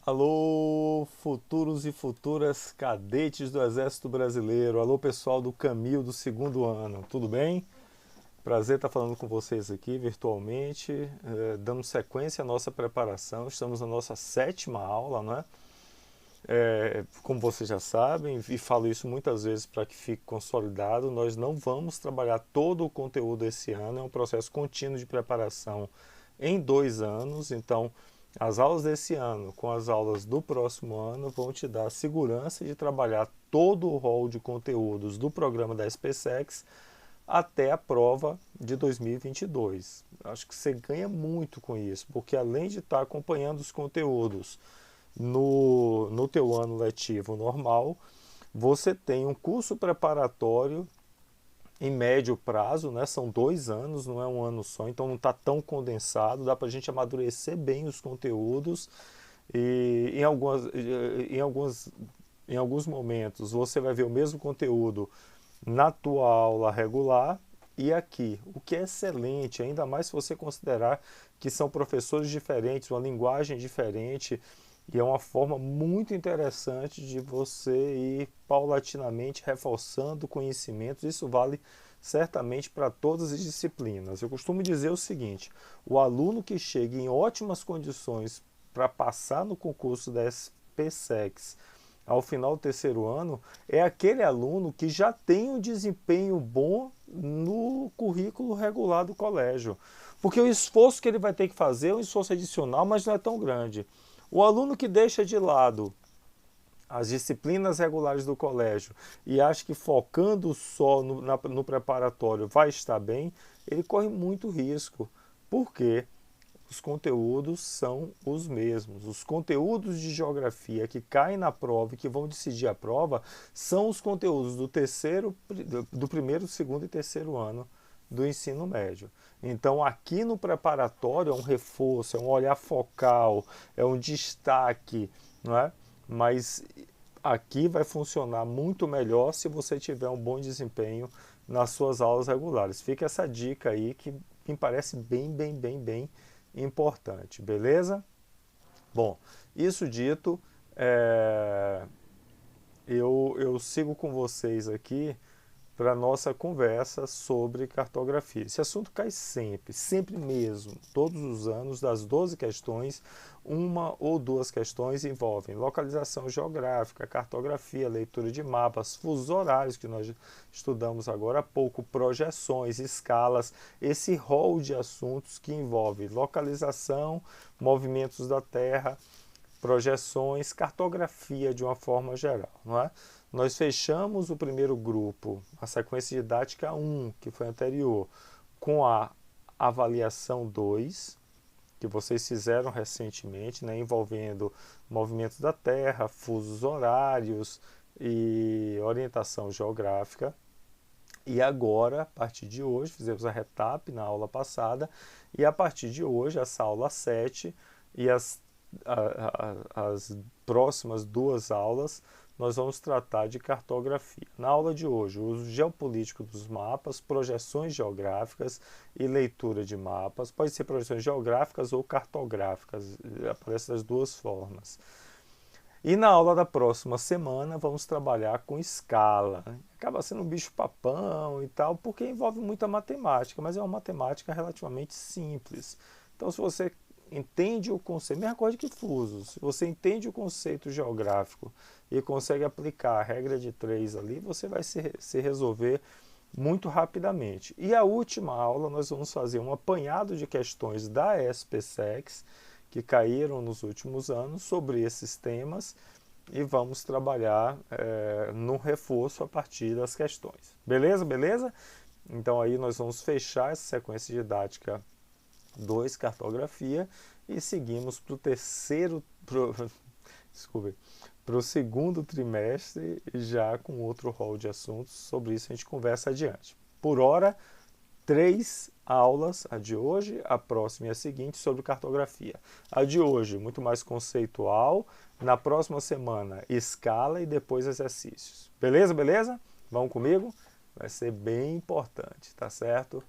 Alô, futuros e futuras cadetes do Exército Brasileiro. Alô, pessoal do Camil do segundo ano. Tudo bem? Prazer estar falando com vocês aqui virtualmente, dando sequência à nossa preparação. Estamos na nossa sétima aula, não é? Como vocês já sabem, e falo isso muitas vezes para que fique consolidado, nós não vamos trabalhar todo o conteúdo esse ano, é um processo contínuo de preparação em 2 anos. Então, as aulas desse ano com as aulas do próximo ano vão te dar a segurança de trabalhar todo o rol de conteúdos do programa da SpaceX até a prova de 2022. Acho que você ganha muito com isso, porque além de estar acompanhando os conteúdos no teu ano letivo normal, você tem um curso preparatório em médio prazo, né? São 2 anos, não é um ano só, então não está tão condensado, dá para a gente amadurecer bem os conteúdos e em alguns momentos você vai ver o mesmo conteúdo na tua aula regular e aqui, o que é excelente, ainda mais se você considerar que são professores diferentes, uma linguagem diferente, e é uma forma muito interessante de você ir paulatinamente reforçando conhecimentos. Isso vale certamente para todas as disciplinas. Eu costumo dizer o seguinte: o aluno que chega em ótimas condições para passar no concurso da SPSEX ao final do terceiro ano é aquele aluno que já tem um desempenho bom no currículo regular do colégio. Porque o esforço que ele vai ter que fazer é um esforço adicional, mas não é tão grande. O aluno que deixa de lado as disciplinas regulares do colégio e acha que focando só no preparatório vai estar bem, ele corre muito risco. Por quê? Os conteúdos são os mesmos. Os conteúdos de geografia que caem na prova e que vão decidir a prova são os conteúdos do primeiro, segundo e terceiro ano do ensino médio. Então, aqui no preparatório é um reforço, é um olhar focal, é um destaque, não é? Mas aqui vai funcionar muito melhor se você tiver um bom desempenho nas suas aulas regulares. Fica essa dica aí que me parece bem importante, beleza? Bom, isso dito, eu sigo com vocês aqui para a nossa conversa sobre cartografia. Esse assunto cai sempre, sempre mesmo, todos os anos, das 12 questões, uma ou duas questões envolvem localização geográfica, cartografia, leitura de mapas, fusos horários, que nós estudamos agora há pouco, projeções, escalas, esse rol de assuntos que envolve localização, movimentos da Terra, projeções, cartografia de uma forma geral, não é? Nós fechamos o primeiro grupo, a sequência didática 1, que foi anterior, com a avaliação 2, que vocês fizeram recentemente, né, envolvendo movimentos da Terra, fusos horários e orientação geográfica. E agora, a partir de hoje, fizemos a retap na aula passada, e a partir de hoje, essa aula 7 e as próximas duas aulas, nós vamos tratar de cartografia. Na aula de hoje, o uso geopolítico dos mapas, projeções geográficas e leitura de mapas. Pode ser projeções geográficas ou cartográficas, aparece das duas formas. E na aula da próxima semana vamos trabalhar com escala. Acaba sendo um bicho papão e tal, porque envolve muita matemática, mas é uma matemática relativamente simples. Então, se você entende o conceito, mesma coisa que fusos, se você entende o conceito geográfico e consegue aplicar a regra de 3 ali, você vai se resolver muito rapidamente. E a última aula nós vamos fazer um apanhado de questões da SPSEX que caíram nos últimos anos sobre esses temas e vamos trabalhar no reforço a partir das questões. Beleza? Beleza? Então aí nós vamos fechar essa sequência didática 2, cartografia, e seguimos para o desculpe, para o segundo trimestre, já com outro rol de assuntos. Sobre isso a gente conversa adiante. Por hora, 3 aulas, a de hoje, a próxima e a seguinte, sobre cartografia. A de hoje, muito mais conceitual. Na próxima semana, escala e depois exercícios. Beleza, beleza? Vamos comigo? Vai ser bem importante, tá certo?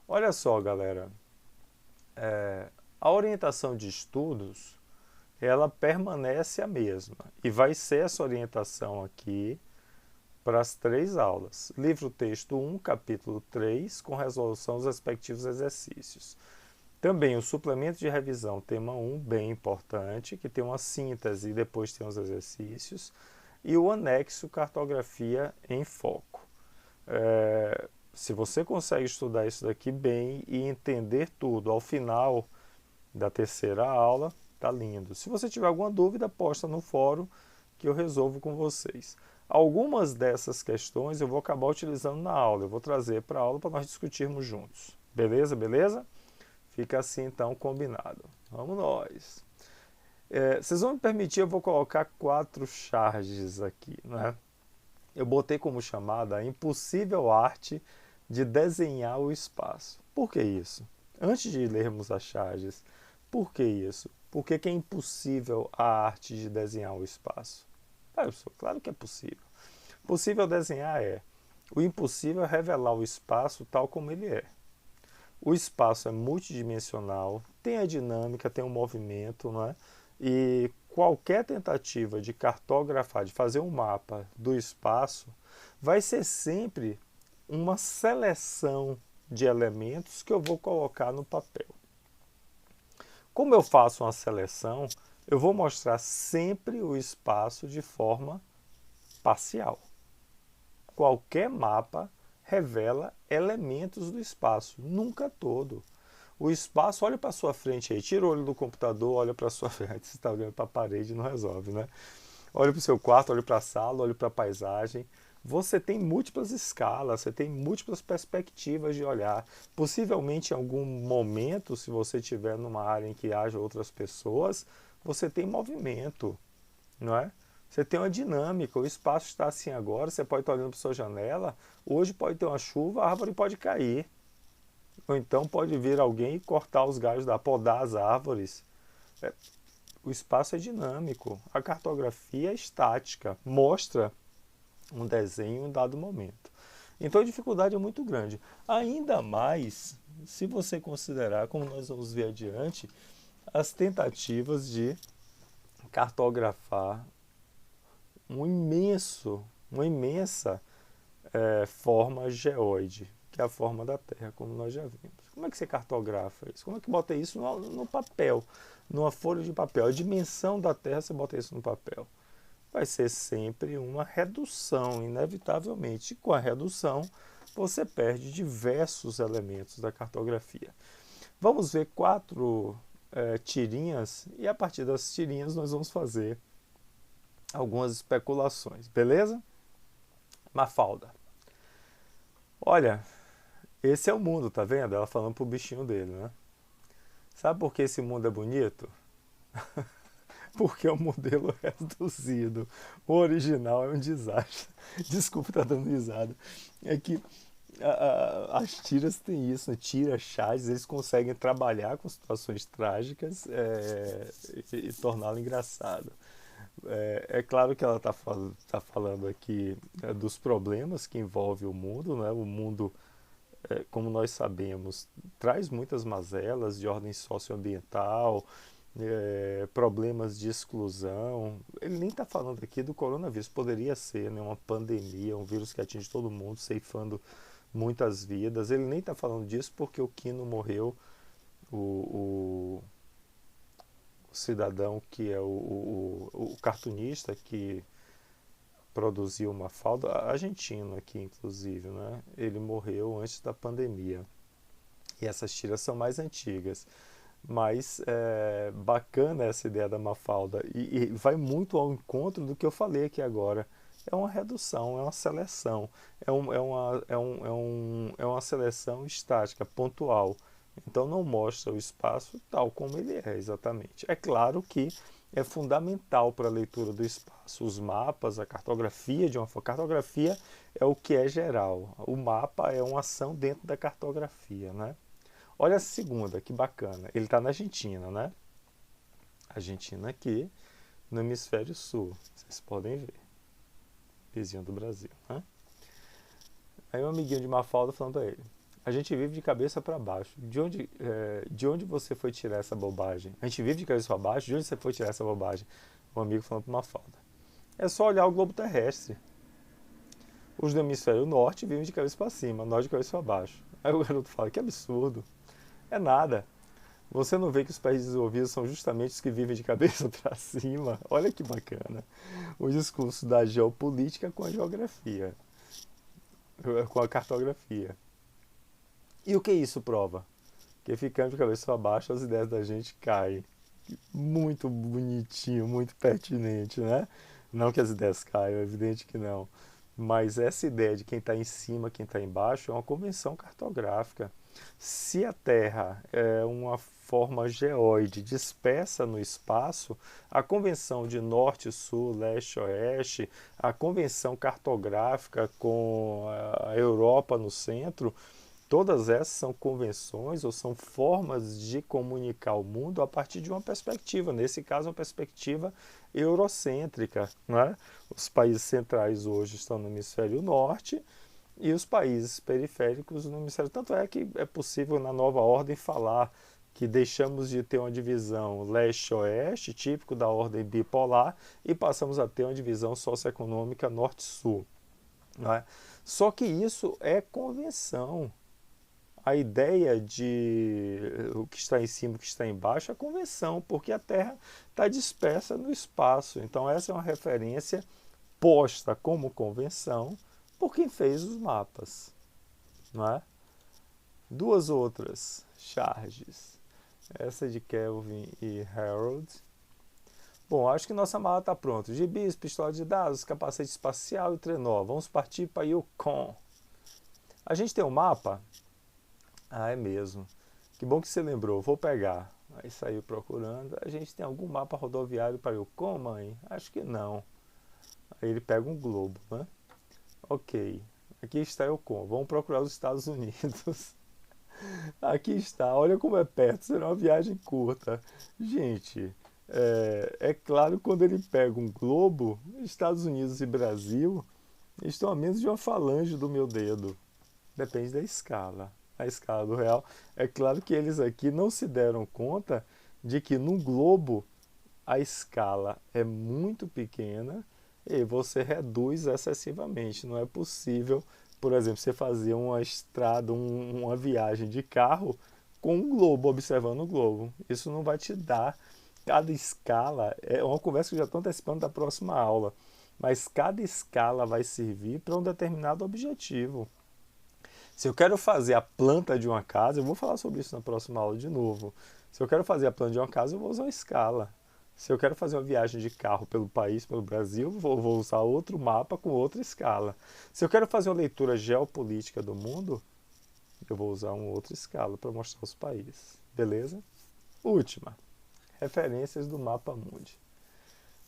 Olha só, galera. A orientação de estudos ela permanece a mesma. E vai ser essa orientação aqui para as 3 aulas. Livro texto 1, capítulo 3, com resolução dos respectivos exercícios. Também o suplemento de revisão, tema 1, bem importante, que tem uma síntese e depois tem os exercícios. E o anexo cartografia em foco. Se você consegue estudar isso daqui bem e entender tudo ao final da 3ª aula, tá lindo. Se você tiver alguma dúvida, posta no fórum que eu resolvo com vocês. Algumas dessas questões eu vou acabar utilizando na aula, eu vou trazer para a aula para nós discutirmos juntos. Beleza, beleza? Fica assim então combinado. Vamos nós. Vocês vão me permitir, eu vou colocar 4 charges aqui, né? Eu botei como chamada a impossível arte de desenhar o espaço. Por que isso? Antes de lermos as charges, por que isso? Por que é impossível a arte de desenhar o espaço? Claro que é possível. Possível desenhar o impossível é revelar o espaço tal como ele é. O espaço é multidimensional, tem a dinâmica, tem o movimento, não é? E qualquer tentativa de cartografar, de fazer um mapa do espaço, vai ser sempre uma seleção de elementos que eu vou colocar no papel. Como eu faço uma seleção, eu vou mostrar sempre o espaço de forma parcial. Qualquer mapa revela elementos do espaço, nunca todo. O espaço, olha para sua frente aí, tira o olho do computador, olha para sua frente, você está olhando para a parede, não resolve, né? Olha para o seu quarto, olha para a sala, olha para a paisagem. Você tem múltiplas escalas, você tem múltiplas perspectivas de olhar. Possivelmente em algum momento, se você estiver numa área em que haja outras pessoas, você tem movimento, não é? Você tem uma dinâmica, o espaço está assim agora, você pode estar olhando para sua janela, hoje pode ter uma chuva, a árvore pode cair. Ou então pode vir alguém e cortar os galhos, podar as árvores. O espaço é dinâmico, a cartografia é estática, mostra um desenho em um dado momento. Então a dificuldade é muito grande. Ainda mais se você considerar, como nós vamos ver adiante, as tentativas de cartografar uma imensa forma geóide, que é a forma da Terra, como nós já vimos. Como é que você cartografa isso? Como é que bota isso no papel, numa folha de papel? A dimensão da Terra, você bota isso no papel. Vai ser sempre uma redução, inevitavelmente. E com a redução, você perde diversos elementos da cartografia. Vamos ver 4 tirinhas, e a partir das tirinhas nós vamos fazer algumas especulações, beleza? Mafalda. Olha, esse é o mundo, tá vendo? Ela falando pro bichinho dele, né? Sabe por que esse mundo é bonito? Porque é um modelo reduzido. O original é um desastre. Desculpa estar dando risada. É que as tiras têm isso, né? Tiras, charges, eles conseguem trabalhar com situações trágicas e torná-lo engraçado. É claro que ela está falando aqui dos problemas que envolve o mundo, né? O mundo, como nós sabemos, traz muitas mazelas de ordem socioambiental, problemas de exclusão. Ele nem está falando aqui do coronavírus, poderia ser, né, uma pandemia, um vírus que atinge todo mundo, ceifando muitas vidas. Ele nem está falando disso porque o Quino morreu, o cidadão que é o cartunista que produziu Mafalda, argentino aqui inclusive, né? Ele morreu antes da pandemia. E essas tiras são mais antigas. Mas é bacana essa ideia da Mafalda e vai muito ao encontro do que eu falei aqui agora. É uma redução, é uma seleção, é uma seleção estática, pontual. Então não mostra o espaço tal como ele é exatamente. É claro que é fundamental para a leitura do espaço. Os mapas, a cartografia de uma cartografia é o que é geral. O mapa é uma ação dentro da cartografia, né? Olha a segunda, que bacana. Ele está na Argentina, né? Argentina aqui no hemisfério sul. Vocês podem ver. Vizinho do Brasil, né? Aí um amiguinho de Mafalda falando para ele: A gente vive de cabeça para baixo. De onde você foi tirar essa bobagem? A gente vive de cabeça para baixo, de onde você foi tirar essa bobagem? Um amigo falando para uma falda. É só olhar o globo terrestre. Os do hemisfério norte vivem de cabeça para cima, nós de cabeça para baixo. Aí o garoto fala, que absurdo. É nada. Você não vê que os países desenvolvidos são justamente os que vivem de cabeça para cima? Olha que bacana. O discurso da geopolítica com a geografia, com a cartografia. E o que isso prova? Que ficando de cabeça para baixo as ideias da gente caem. Muito bonitinho, muito pertinente, né? Não que as ideias caiam, é evidente que não. Mas essa ideia de quem está em cima, quem está embaixo, é uma convenção cartográfica. Se a Terra é uma forma geóide dispersa no espaço, a convenção de norte, sul, leste, oeste, a convenção cartográfica com a Europa no centro, todas essas são convenções ou são formas de comunicar o mundo a partir de uma perspectiva, nesse caso, uma perspectiva eurocêntrica, né? Os países centrais hoje estão no hemisfério norte e os países periféricos no hemisfério. Tanto é que é possível, na nova ordem, falar que deixamos de ter uma divisão leste-oeste, típico da ordem bipolar, e passamos a ter uma divisão socioeconômica norte-sul. Né? Só que isso é convenção. A ideia de o que está em cima e o que está embaixo é convenção, porque a Terra está dispersa no espaço. Então, essa é uma referência posta como convenção por quem fez os mapas. Não é? Duas outras charges. Essa de Kelvin e Harold. Bom, acho que nossa mala está pronta. Gibis, pistola de dados, capacete espacial e trenó. Vamos partir para Yukon. A gente tem um mapa? Ah, é mesmo. Que bom que você lembrou. Vou pegar. Aí saiu procurando. A gente tem algum mapa rodoviário para Yukon, mãe? Acho que não. Aí ele pega um globo, né? Ok. Aqui está Yukon. Vamos procurar os Estados Unidos. Aqui está. Olha como é perto. Será uma viagem curta. Gente, é claro que quando ele pega um globo, Estados Unidos e Brasil estão a menos de uma falange do meu dedo. Depende da escala. A escala do real. É claro que eles aqui não se deram conta de que no globo a escala é muito pequena e você reduz excessivamente. Não é possível, por exemplo, você fazer uma estrada, uma viagem de carro com um globo, observando o globo. Isso não vai te dar. Cada escala, é uma conversa que eu já estou antecipando da próxima aula, mas cada escala vai servir para um determinado objetivo. Se eu quero fazer a planta de uma casa, eu vou falar sobre isso na próxima aula de novo. Se eu quero fazer a planta de uma casa, eu vou usar uma escala. Se eu quero fazer uma viagem de carro pelo país, pelo Brasil, vou usar outro mapa com outra escala. Se eu quero fazer uma leitura geopolítica do mundo, eu vou usar uma outra escala para mostrar os países. Beleza? Última. Referências do mapa mundi.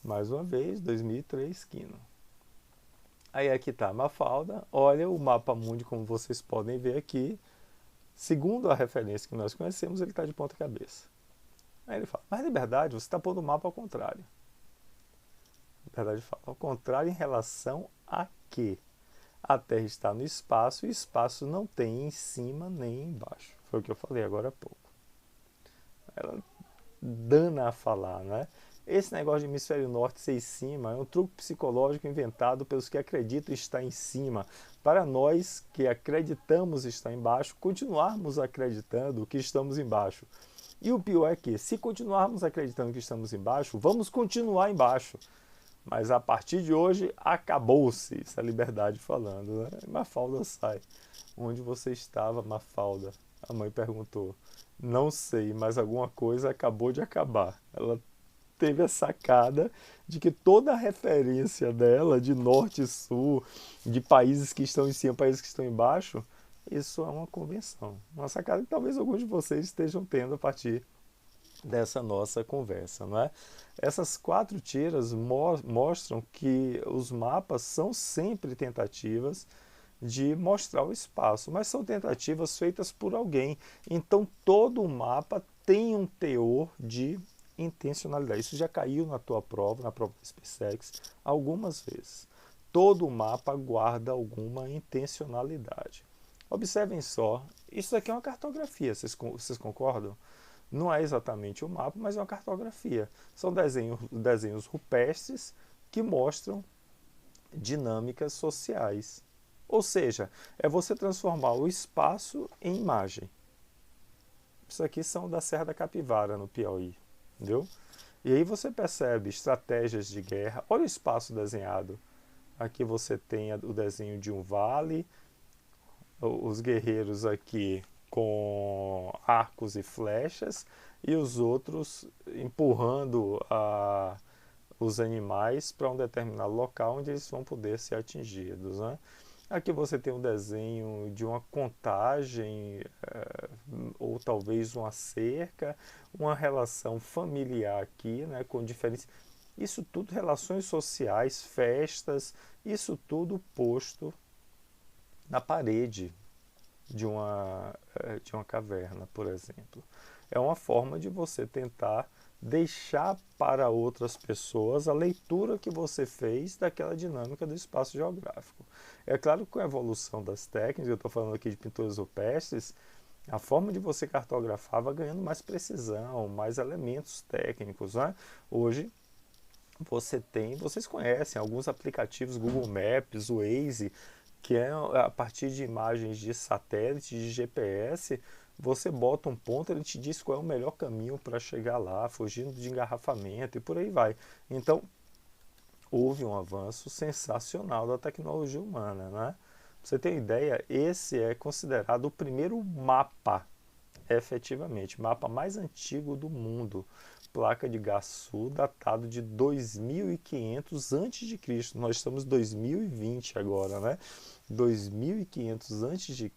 Mais uma vez, 2003, Kino. Aí aqui está Mafalda. Olha o mapa mundi, como vocês podem ver aqui. Segundo a referência que nós conhecemos, ele está de ponta cabeça. Aí ele fala, mas Liberdade, você está pondo o mapa ao contrário. Liberdade fala, ao contrário em relação a quê? A Terra está no espaço e o espaço não tem em cima nem embaixo. Foi o que eu falei agora há pouco. Ela dana a falar, né? Esse negócio de hemisfério norte ser em cima é um truque psicológico inventado pelos que acreditam estar em cima, para nós que acreditamos estar embaixo, continuarmos acreditando que estamos embaixo. E o pior é que, se continuarmos acreditando que estamos embaixo, vamos continuar embaixo. Mas a partir de hoje, acabou-se, essa liberdade falando, né? Mafalda sai. Onde você estava, Mafalda? A mãe perguntou. Não sei, mas alguma coisa acabou de acabar. Ela teve a sacada de que toda a referência dela, de norte e sul, de países que estão em cima, países que estão embaixo, isso é uma convenção. Uma sacada que talvez alguns de vocês estejam tendo a partir dessa nossa conversa, não é? Essas 4 tiras mostram que os mapas são sempre tentativas de mostrar o espaço, mas são tentativas feitas por alguém. Então todo o mapa tem um teor de intencionalidade. Isso já caiu na tua prova, na prova da SpaceX, algumas vezes. Todo o mapa guarda alguma intencionalidade. Observem só, Isso aqui é uma cartografia, vocês concordam? Não é exatamente um mapa, mas é uma cartografia. São desenhos rupestres que mostram dinâmicas sociais. Ou seja, é você transformar o espaço em imagem. Isso aqui são da Serra da Capivara, no Piauí, entendeu? E aí você percebe estratégias de guerra. Olha o espaço desenhado. Aqui você tem o desenho de um vale, os guerreiros aqui com arcos e flechas e os outros empurrando os animais para um determinado local onde eles vão poder ser atingidos, né? Aqui você tem um desenho de uma contagem, ou talvez uma cerca, uma relação familiar aqui, né, com diferentes. Isso tudo, relações sociais, festas, isso tudo posto na parede de uma caverna, por exemplo. É uma forma de você tentar deixar para outras pessoas a leitura que você fez daquela dinâmica do espaço geográfico. É claro que com a evolução das técnicas, eu estou falando aqui de pinturas rupestres, a forma de você cartografar vai ganhando mais precisão, mais elementos técnicos, né? Hoje vocês conhecem alguns aplicativos, Google Maps, o Waze, que é a partir de imagens de satélite, de GPS, você bota um ponto, ele te diz qual é o melhor caminho para chegar lá, fugindo de engarrafamento e por aí vai. Então, houve um avanço sensacional da tecnologia humana, né? Pra você ter ideia, esse é considerado o primeiro mapa, efetivamente, mapa mais antigo do mundo. Placa de Gaçu, datado de 2500 a.C. Nós estamos em 2020 agora, né? 2500 a.C.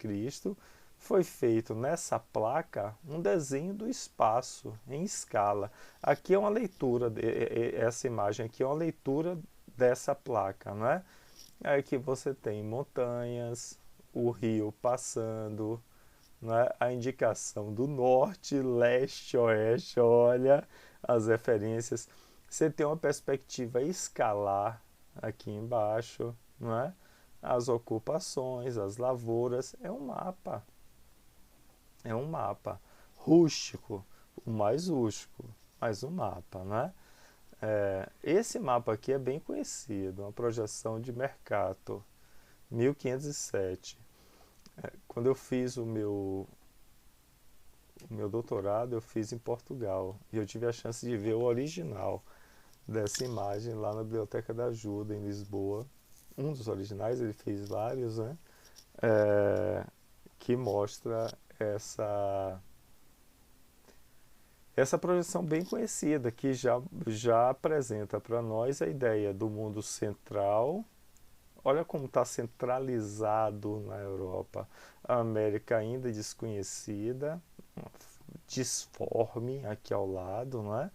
foi feito nessa placa um desenho do espaço em escala. Aqui é uma leitura, essa imagem aqui é uma leitura dessa placa, né? Aqui você tem montanhas, o rio passando, né? A indicação do norte, leste, oeste, olha as referências. Você tem uma perspectiva escalar aqui embaixo, não é? As ocupações, as lavouras, é um mapa rústico, o mais rústico, mas um mapa, né? Esse mapa aqui é bem conhecido, uma projeção de Mercator, 1507. Quando eu fiz o meu doutorado, eu fiz em Portugal e eu tive a chance de ver o original dessa imagem lá na Biblioteca da Ajuda, em Lisboa. Um dos originais, ele fez vários, né? Que mostra essa projeção bem conhecida, que já apresenta para nós a ideia do mundo central. Olha como está centralizado na Europa. A América ainda desconhecida, disforme aqui ao lado, não é?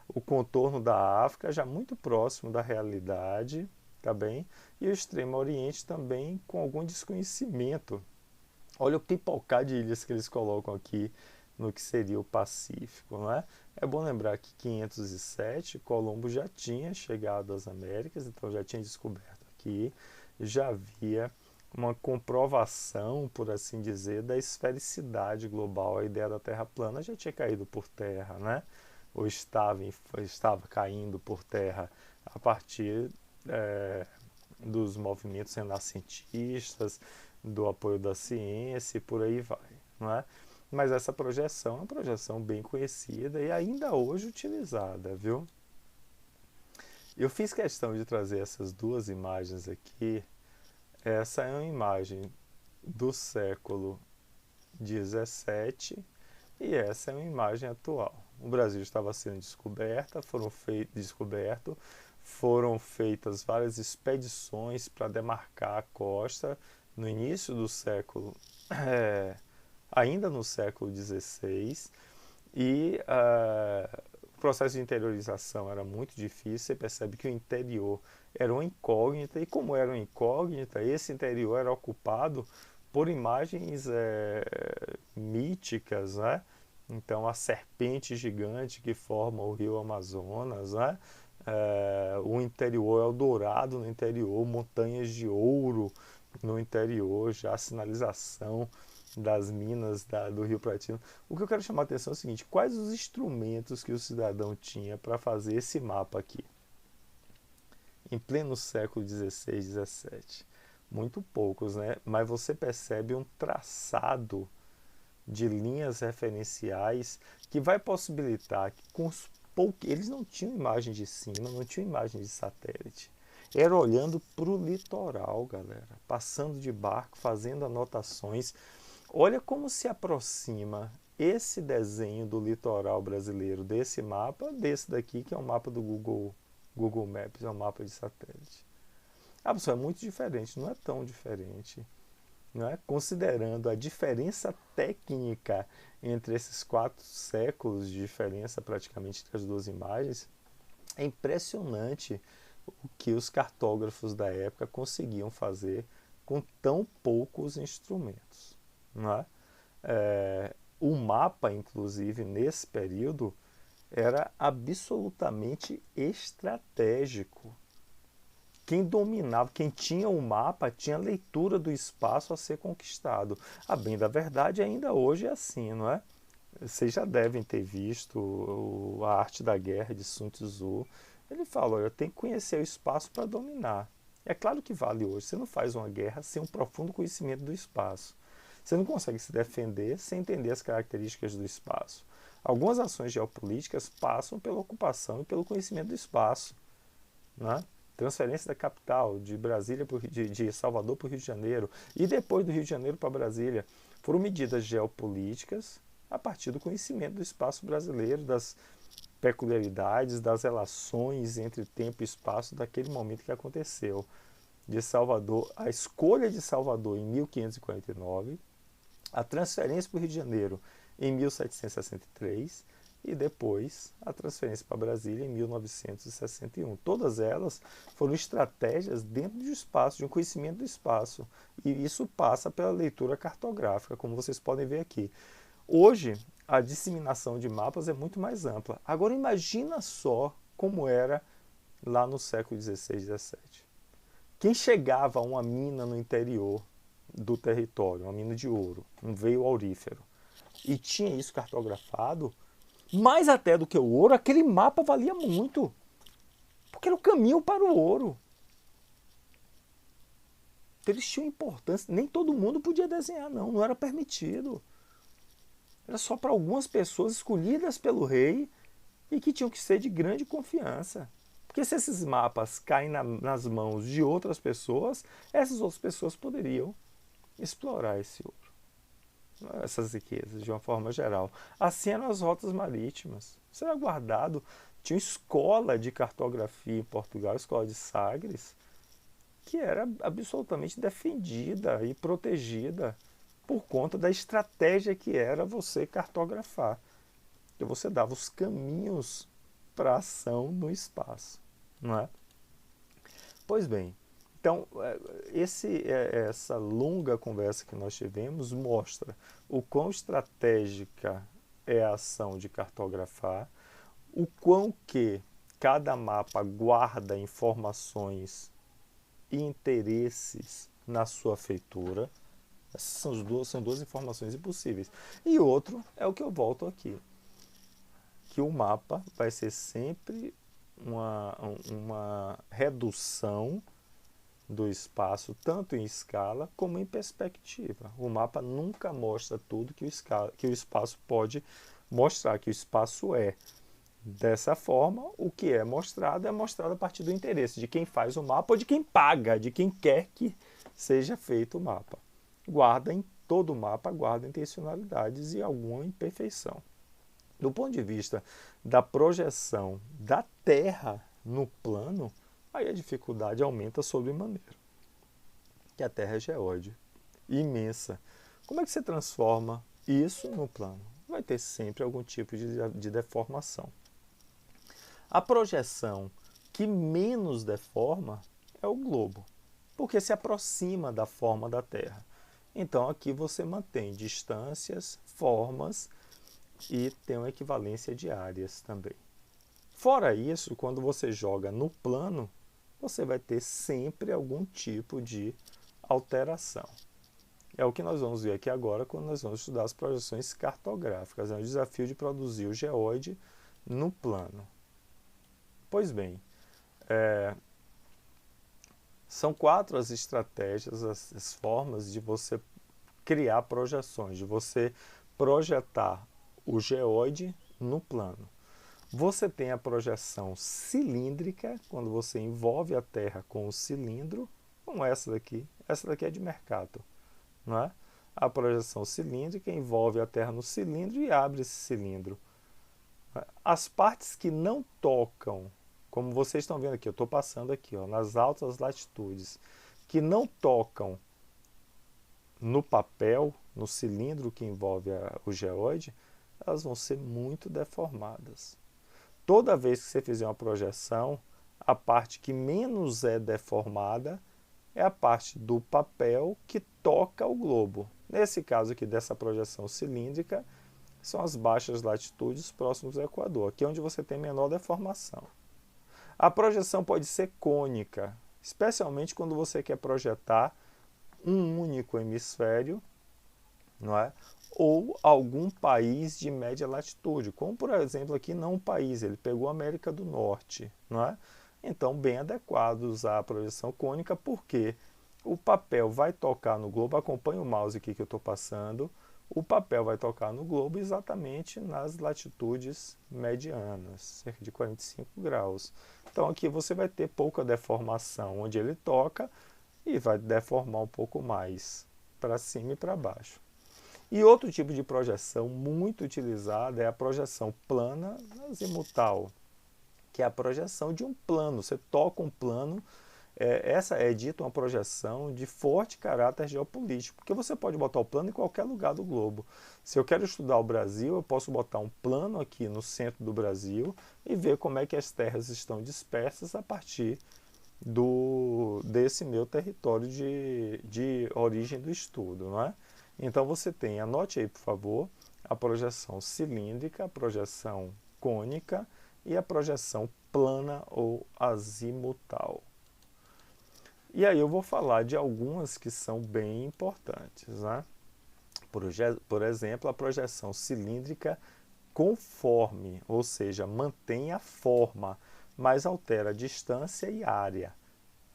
O contorno da África já muito próximo da realidade, tá bem? E o Extremo Oriente também com algum desconhecimento. Olha o pipocar de ilhas que eles colocam aqui no que seria o Pacífico, não é? É bom lembrar que em 507 Colombo já tinha chegado às Américas, então já tinha descoberto aqui, já havia uma comprovação, por assim dizer, da esfericidade global. A ideia da Terra plana já tinha caído por terra, né? Ou estava caindo por terra a partir dos movimentos renascentistas, do apoio da ciência e por aí vai, não é? Mas essa projeção é uma projeção bem conhecida e ainda hoje utilizada, viu? Eu fiz questão de trazer essas duas imagens aqui. Essa é uma imagem do século XVII e essa é uma imagem atual. O Brasil estava sendo descoberto, foram feitas várias expedições para demarcar a costa no início do século, ainda no século XVI, e o processo de interiorização era muito difícil. Você percebe que o interior era uma incógnita, e como era uma incógnita, esse interior era ocupado por imagens míticas, né? Então, a serpente gigante que forma o rio Amazonas, né? O interior, Eldorado no interior, montanhas de ouro no interior, já a sinalização das minas do Rio Pratino. O que eu quero chamar a atenção é o seguinte: quais os instrumentos que o cidadão tinha para fazer esse mapa aqui, em pleno século XVI, XVII? Muito poucos, né? Mas você percebe um traçado de linhas referenciais que vai possibilitar que com os poucos... Eles não tinham imagem de cima, não tinham imagem de satélite. Era olhando para o litoral, galera. Passando de barco, fazendo anotações. Olha como se aproxima esse desenho do litoral brasileiro, desse mapa, desse daqui, que é um mapa do Google Maps, é um mapa de satélite. Ah, pessoal, é muito diferente, não é tão diferente. Não é? Considerando a diferença técnica entre esses 4 séculos de diferença praticamente entre as duas imagens, é impressionante o que os cartógrafos da época conseguiam fazer com tão poucos instrumentos. Não é? O mapa, inclusive, nesse período, era absolutamente estratégico. Quem dominava, quem tinha o mapa, tinha a leitura do espaço a ser conquistado. A bem da verdade, ainda hoje é assim, não é? Vocês já devem ter visto a Arte da Guerra de Sun Tzu. Ele fala, olha, eu tenho que conhecer o espaço para dominar. É claro que vale hoje. Você não faz uma guerra sem um profundo conhecimento do espaço. Você não consegue se defender sem entender as características do espaço. Algumas ações geopolíticas passam pela ocupação e pelo conhecimento do espaço, não é? Transferência da capital, de Brasília de Salvador para o Rio de Janeiro, e depois do Rio de Janeiro para Brasília, foram medidas geopolíticas a partir do conhecimento do espaço brasileiro, das peculiaridades, das relações entre tempo e espaço daquele momento que aconteceu. De Salvador, a escolha de Salvador em 1549, a transferência para o Rio de Janeiro em 1763, e depois a transferência para Brasília em 1961. Todas elas foram estratégias dentro do espaço, de um conhecimento do espaço. E isso passa pela leitura cartográfica, como vocês podem ver aqui. Hoje, a disseminação de mapas é muito mais ampla. Agora, imagina só como era lá no século XVI, XVII. Quem chegava a uma mina no interior do território, uma mina de ouro, um veio aurífero, e tinha isso cartografado, mais até do que o ouro, aquele mapa valia muito. Porque era o caminho para o ouro. Então, eles tinham importância. Nem todo mundo podia desenhar, não era permitido. Era só para algumas pessoas escolhidas pelo rei e que tinham que ser de grande confiança. Porque se esses mapas caem nas mãos de outras pessoas, essas outras pessoas poderiam explorar esse ouro, essas riquezas de uma forma geral. Assim eram as rotas marítimas. Isso era guardado. Tinha uma escola de cartografia em Portugal, a escola de Sagres, que era absolutamente defendida e protegida por conta da estratégia que era você cartografar. Que você dava os caminhos para a ação no espaço, não é? Pois bem, então, essa longa conversa que nós tivemos mostra o quão estratégica é a ação de cartografar, o quão que cada mapa guarda informações e interesses na sua feitura. Essas são duas informações impossíveis. E outro é o que eu volto aqui, que o mapa vai ser sempre uma redução do espaço, tanto em escala como em perspectiva. O mapa nunca mostra tudo que o espaço pode mostrar, que o espaço é. Dessa forma, o que é mostrado a partir do interesse de quem faz o mapa ou de quem paga, de quem quer que seja feito o mapa. Todo o mapa guarda intencionalidades e alguma imperfeição. Do ponto de vista da projeção da Terra no plano, aí a dificuldade aumenta sobremaneira. Que a Terra é geóide, imensa. Como é que você transforma isso no plano? Vai ter sempre algum tipo de deformação. A projeção que menos deforma é o globo, porque se aproxima da forma da Terra. Então aqui você mantém distâncias, formas e tem uma equivalência de áreas também. Fora isso, quando você joga no plano, você vai ter sempre algum tipo de alteração. É o que nós vamos ver aqui agora quando nós vamos estudar as projeções cartográficas. É um desafio de produzir o geoide no plano. Pois bem, são 4 as estratégias, as formas de você criar projeções, de você projetar o geoide no plano. Você tem a projeção cilíndrica, quando você envolve a Terra com o cilindro, como essa daqui. Essa daqui é de Mercator, não é? A projeção cilíndrica envolve a Terra no cilindro e abre esse cilindro. As partes que não tocam, como vocês estão vendo aqui, eu estou passando aqui, ó, nas altas latitudes, que não tocam no papel, no cilindro que envolve o geoide, elas vão ser muito deformadas. Toda vez que você fizer uma projeção, a parte que menos é deformada é a parte do papel que toca o globo. Nesse caso aqui dessa projeção cilíndrica, são as baixas latitudes próximos ao Equador, aqui é onde você tem menor deformação. A projeção pode ser cônica, especialmente quando você quer projetar um único hemisfério, não é? Ou algum país de média latitude, como por exemplo aqui não um país, ele pegou a América do Norte, não é? Então bem adequado usar a projeção cônica, porque o papel vai tocar no globo, acompanha o mouse aqui que eu estou passando, o papel vai tocar no globo exatamente nas latitudes medianas, cerca de 45 graus. Então aqui você vai ter pouca deformação onde ele toca e vai deformar um pouco mais para cima e para baixo. E outro tipo de projeção muito utilizada é a projeção plana azimutal, que é a projeção de um plano. Você toca um plano, essa é dita uma projeção de forte caráter geopolítico, porque você pode botar o plano em qualquer lugar do globo. Se eu quero estudar o Brasil, eu posso botar um plano aqui no centro do Brasil e ver como é que as terras estão dispersas a partir desse meu território de origem do estudo, não é? Então você tem, anote aí por favor, a projeção cilíndrica, a projeção cônica e a projeção plana ou azimutal. E aí eu vou falar de algumas que são bem importantes, né? Por exemplo, a projeção cilíndrica conforme, ou seja, mantém a forma, mas altera a distância e área.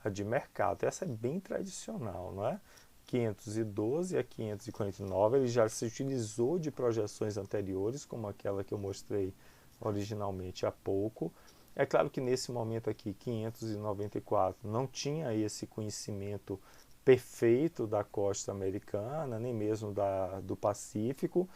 A de Mercator, essa é bem tradicional, não é? 512 a 549, ele já se utilizou de projeções anteriores, como aquela que eu mostrei originalmente há pouco. É claro que nesse momento aqui, 594, não tinha esse conhecimento perfeito da costa americana, nem mesmo do Pacífico.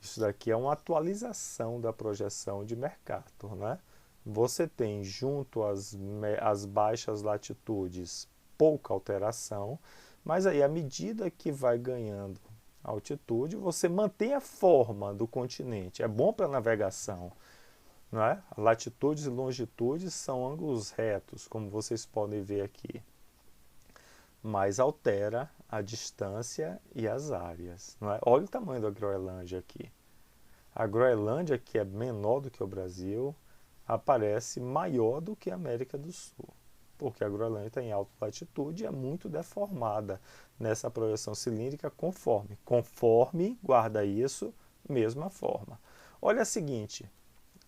Isso daqui é uma atualização da projeção de Mercator, né? Você tem junto às baixas latitudes pouca alteração, mas aí à medida que vai ganhando altitude, você mantém a forma do continente. É bom para navegação, não é? Latitudes e longitudes são ângulos retos, como vocês podem ver aqui, mas altera a distância e as áreas, não é? Olha o tamanho da Groenlândia aqui. A Groenlândia, que é menor do que o Brasil, aparece maior do que a América do Sul, porque a Groenlândia está em alta latitude e é muito deformada nessa projeção cilíndrica conforme, guarda isso, mesma forma. Olha a seguinte,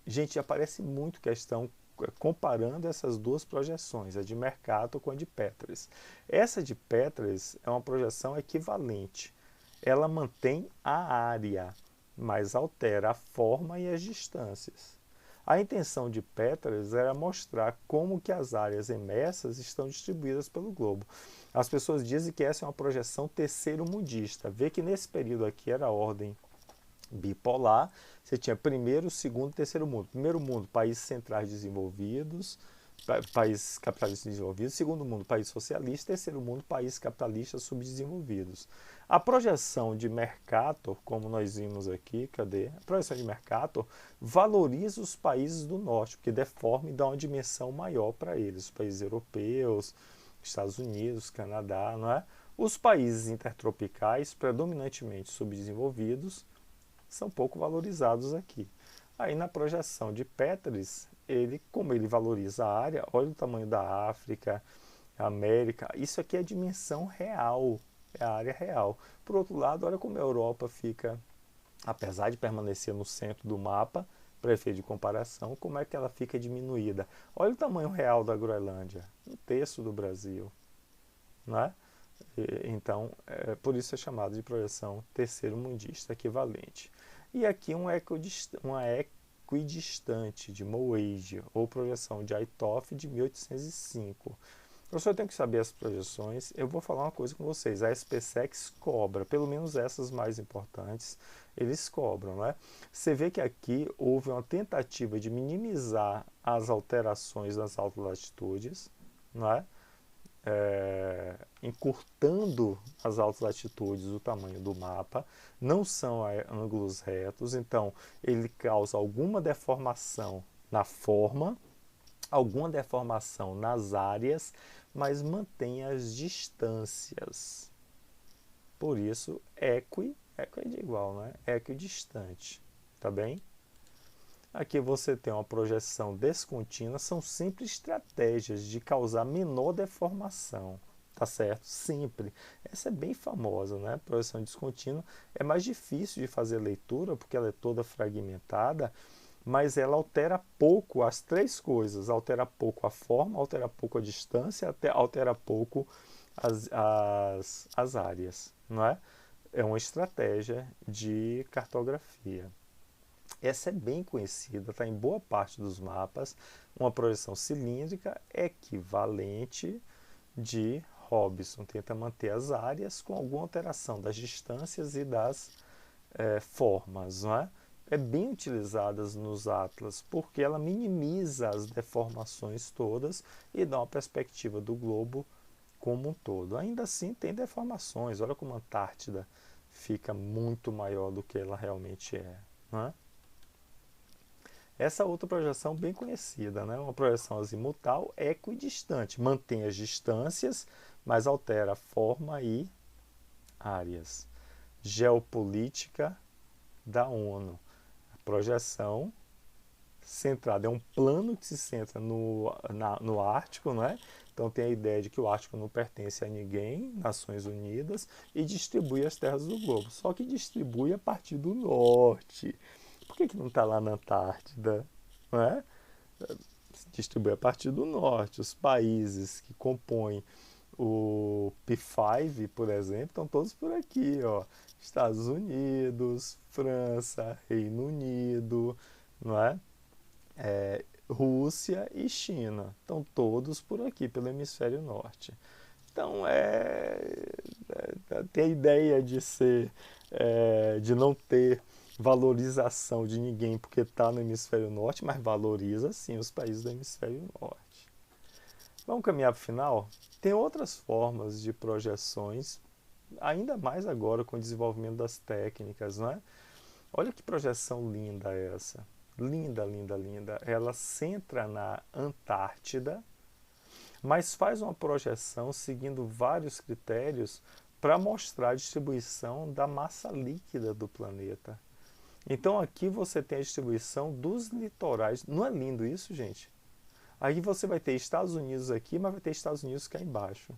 gente, aparece muito questão comparando essas duas projeções, a de Mercator com a de Petris. Essa de Petris é uma projeção equivalente, ela mantém a área, mas altera a forma e as distâncias. A intenção de Petris era mostrar como que as áreas imersas estão distribuídas pelo globo. As pessoas dizem que essa é uma projeção terceiro-mundista. Vê que nesse período aqui era a ordem bipolar. Você tinha primeiro, segundo e terceiro mundo. Primeiro mundo, países centrais desenvolvidos, países capitalistas desenvolvidos. Segundo mundo, país socialista. Terceiro mundo, países capitalistas subdesenvolvidos. A projeção de Mercator, como nós vimos aqui, cadê? A projeção de Mercator valoriza os países do norte, porque deforma e dá uma dimensão maior para eles. Os países europeus, Estados Unidos, Canadá, não é? Os países intertropicais, predominantemente subdesenvolvidos, são pouco valorizados aqui. Aí na projeção de Petris, como ele valoriza a área, olha o tamanho da África, América, isso aqui é a dimensão real é a área real. Por outro lado, olha como a Europa fica, apesar de permanecer no centro do mapa, para efeito de comparação, como é que ela fica diminuída. Olha o tamanho real da Groenlândia, um terço do Brasil, né? Então, por isso é chamado de projeção terceiro-mundista equivalente. E aqui uma equidistante de Moage, ou projeção de Aithoff de 1805. Professor, eu tenho que saber as projeções. Eu vou falar uma coisa com vocês. A SpaceX cobra, pelo menos essas mais importantes, eles cobram, né? Você vê que aqui houve uma tentativa de minimizar as alterações nas altas latitudes, né? Encurtando as altas latitudes o tamanho do mapa, não são ângulos retos, então ele causa alguma deformação na forma, alguma deformação nas áreas, mas mantém as distâncias. Por isso, equi é de igual, né? Equidistante, tá bem? Aqui você tem uma projeção descontínua, são sempre estratégias de causar menor deformação, tá certo? Sempre. Essa é bem famosa, né? Projeção descontínua é mais difícil de fazer leitura porque ela é toda fragmentada, mas ela altera pouco as três coisas, altera pouco a forma, altera pouco a distância, altera pouco as áreas, não é? É uma estratégia de cartografia. Essa é bem conhecida, está em boa parte dos mapas, uma projeção cilíndrica equivalente de Robson. Tenta manter as áreas com alguma alteração das distâncias e das formas, não é? É bem utilizada nos atlas porque ela minimiza as deformações todas e dá uma perspectiva do globo como um todo. Ainda assim tem deformações, olha como a Antártida fica muito maior do que ela realmente é, não é? Essa outra projeção bem conhecida, né? Uma projeção azimutal equidistante, mantém as distâncias, mas altera a forma e áreas. Geopolítica da ONU. A projeção centrada é um plano que se centra no Ártico, não é? Então tem a ideia de que o Ártico não pertence a ninguém, Nações Unidas, e distribui as terras do globo. Só que distribui a partir do norte. Por que não está lá na Antártida? Não é? Se distribui a partir do norte. Os países que compõem o P5, por exemplo, estão todos por aqui, ó. Estados Unidos, França, Reino Unido, não é? Rússia e China. Estão todos por aqui, pelo hemisfério norte. Então, tem a ideia de ser, de não ter valorização de ninguém porque está no hemisfério norte, mas valoriza sim os países do hemisfério norte. Vamos caminhar para o final? Tem outras formas de projeções, ainda mais agora com o desenvolvimento das técnicas, não é? Olha que projeção linda essa. Linda, linda, linda. Ela centra na Antártida, mas faz uma projeção seguindo vários critérios para mostrar a distribuição da massa líquida do planeta. Então aqui você tem a distribuição dos litorais. Não é lindo isso, gente? Aí você vai ter Estados Unidos aqui, mas vai ter Estados Unidos cá embaixo.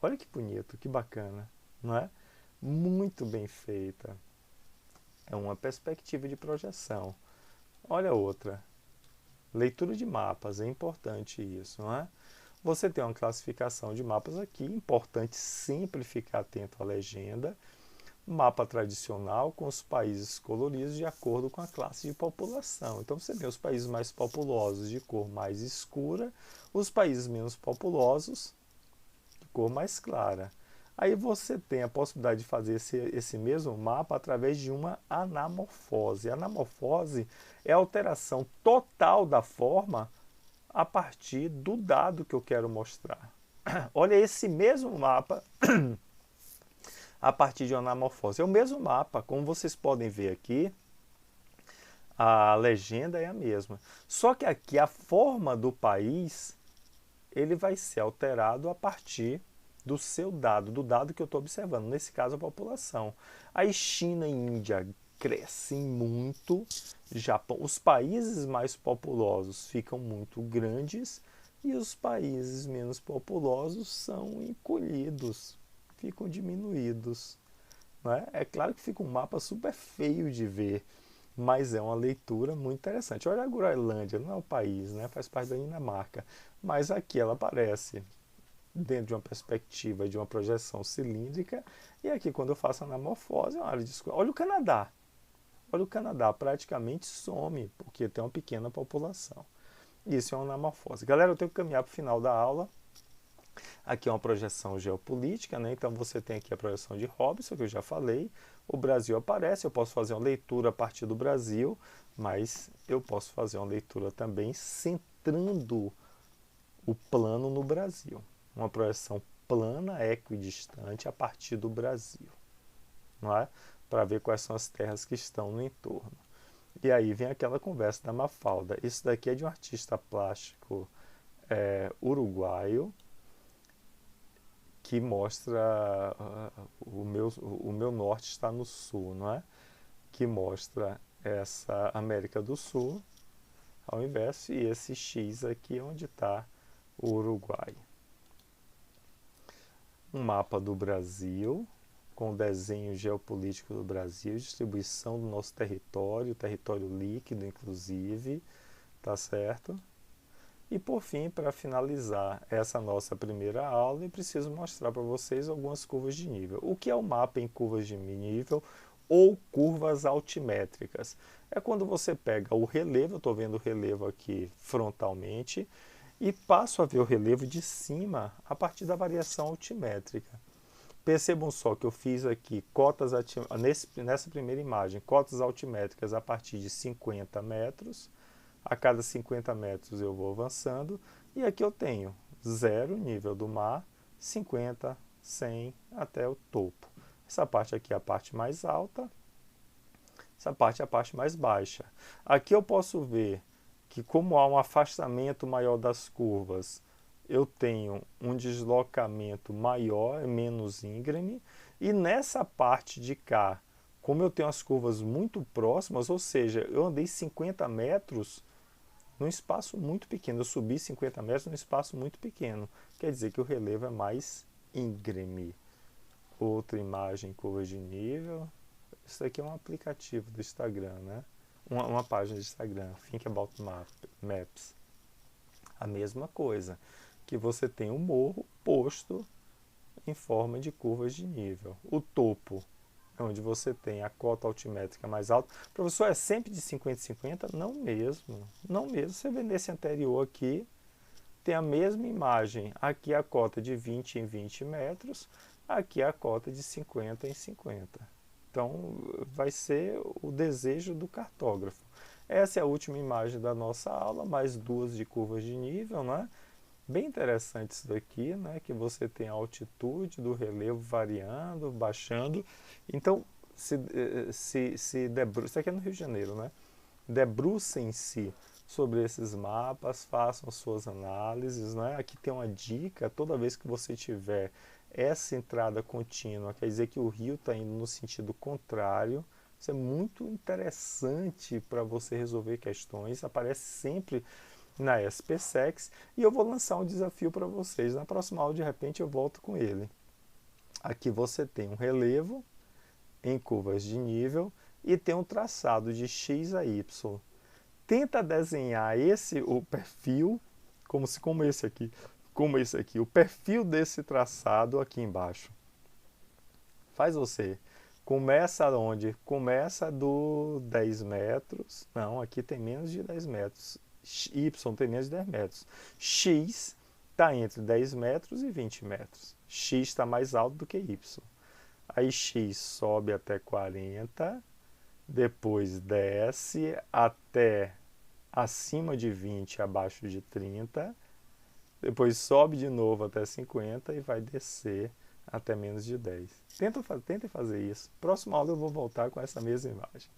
Olha que bonito, que bacana, não é? Muito bem feita. É uma perspectiva de projeção. Olha outra. Leitura de mapas, é importante isso, não é? Você tem uma classificação de mapas aqui, importante sempre ficar atento à legenda. Mapa tradicional com os países coloridos de acordo com a classe de população. Então você vê os países mais populosos de cor mais escura, os países menos populosos de cor mais clara. Aí você tem a possibilidade de fazer esse mesmo mapa através de uma anamorfose. A anamorfose é a alteração total da forma a partir do dado que eu quero mostrar. Olha esse mesmo mapa a partir de uma anamorfose. É o mesmo mapa, como vocês podem ver aqui, a legenda é a mesma. Só que aqui a forma do país, ele vai ser alterado a partir do seu dado, do dado que eu estou observando, nesse caso a população. Aí China e Índia crescem muito, Japão, os países mais populosos ficam muito grandes e os países menos populosos são encolhidos. ficam diminuídos. Não é? É claro que fica um mapa super feio de ver, mas é uma leitura muito interessante. Olha a Groenlândia, não é o país, né? Faz parte da Dinamarca, mas aqui ela aparece dentro de uma perspectiva de uma projeção cilíndrica, e aqui quando eu faço a anamorfose é uma área de escuridão. Olha o Canadá, praticamente some, porque tem uma pequena população. Isso é uma anamorfose. Galera, eu tenho que caminhar para o final da aula. Aqui é uma projeção geopolítica, né? Então você tem aqui a projeção de Robson, que eu já falei. O Brasil aparece, eu posso fazer uma leitura a partir do Brasil, mas eu posso fazer uma leitura também centrando o plano no Brasil. Uma projeção plana, equidistante, a partir do Brasil, não é? Para ver quais são as terras que estão no entorno. E aí vem aquela conversa da Mafalda. Isso daqui é de um artista plástico uruguaio, que mostra o meu norte está no sul, não é? Que mostra essa América do Sul ao inverso, e esse X aqui é onde está o Uruguai. Um mapa do Brasil, com o desenho geopolítico do Brasil, distribuição do nosso território, território líquido inclusive, tá certo? E por fim, para finalizar essa nossa primeira aula, eu preciso mostrar para vocês algumas curvas de nível. O que é o mapa em curvas de nível ou curvas altimétricas? É quando você pega o relevo, eu estou vendo o relevo aqui frontalmente, e passo a ver o relevo de cima a partir da variação altimétrica. Percebam só que eu fiz aqui cotas nessa primeira imagem, cotas altimétricas a partir de 50 metros. A cada 50 metros eu vou avançando, e aqui eu tenho 0, nível do mar, 50, 100, até o topo. Essa parte aqui é a parte mais alta, essa parte é a parte mais baixa. Aqui eu posso ver que, como há um afastamento maior das curvas, eu tenho um deslocamento maior, menos íngreme, e nessa parte de cá, como eu tenho as curvas muito próximas, ou seja, eu andei 50 metros num espaço muito pequeno, eu subi 50 metros num espaço muito pequeno, quer dizer que o relevo é mais íngreme. Outra imagem, curva de nível, isso aqui é um aplicativo do Instagram, né? Uma página de Instagram, Think About Maps. A mesma coisa, que você tem um morro posto em forma de curvas de nível. O topo, onde você tem a cota altimétrica mais alta. Professor, é sempre de 50 em 50? Não mesmo. Não mesmo. Você vê nesse anterior aqui, tem a mesma imagem. Aqui a cota de 20 em 20 metros, aqui a cota de 50 em 50. Então, vai ser o desejo do cartógrafo. Essa é a última imagem da nossa aula, mais duas de curvas de nível, né? Bem interessante isso daqui, né? Que você tem a altitude do relevo variando, baixando. Então, isso aqui é no Rio de Janeiro, né? Debrucem-se sobre esses mapas, façam suas análises, né? Aqui tem uma dica: toda vez que você tiver essa entrada contínua, quer dizer que o rio está indo no sentido contrário. Isso é muito interessante para você resolver questões, aparece sempre na SPSEX, e eu vou lançar um desafio para vocês. Na próxima aula, de repente, eu volto com ele. Aqui você tem um relevo em curvas de nível e tem um traçado de X a Y. Tenta desenhar o perfil, como esse aqui, o perfil desse traçado aqui embaixo. Faz você. Começa onde? Começa do 10 metros. Não, aqui tem menos de 10 metros. Y tem menos de 10 metros. X está entre 10 metros e 20 metros. X está mais alto do que Y. Aí X sobe até 40, depois desce até acima de 20, abaixo de 30, depois sobe de novo até 50 e vai descer até menos de 10. Tentem fazer isso. Próxima aula eu vou voltar com essa mesma imagem.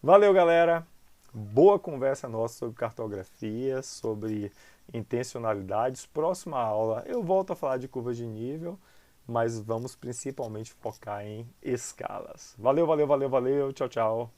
Valeu, galera! Boa conversa nossa sobre cartografia, sobre intencionalidades. Próxima aula eu volto a falar de curvas de nível, mas vamos principalmente focar em escalas. Valeu, valeu, valeu, valeu. Tchau, tchau.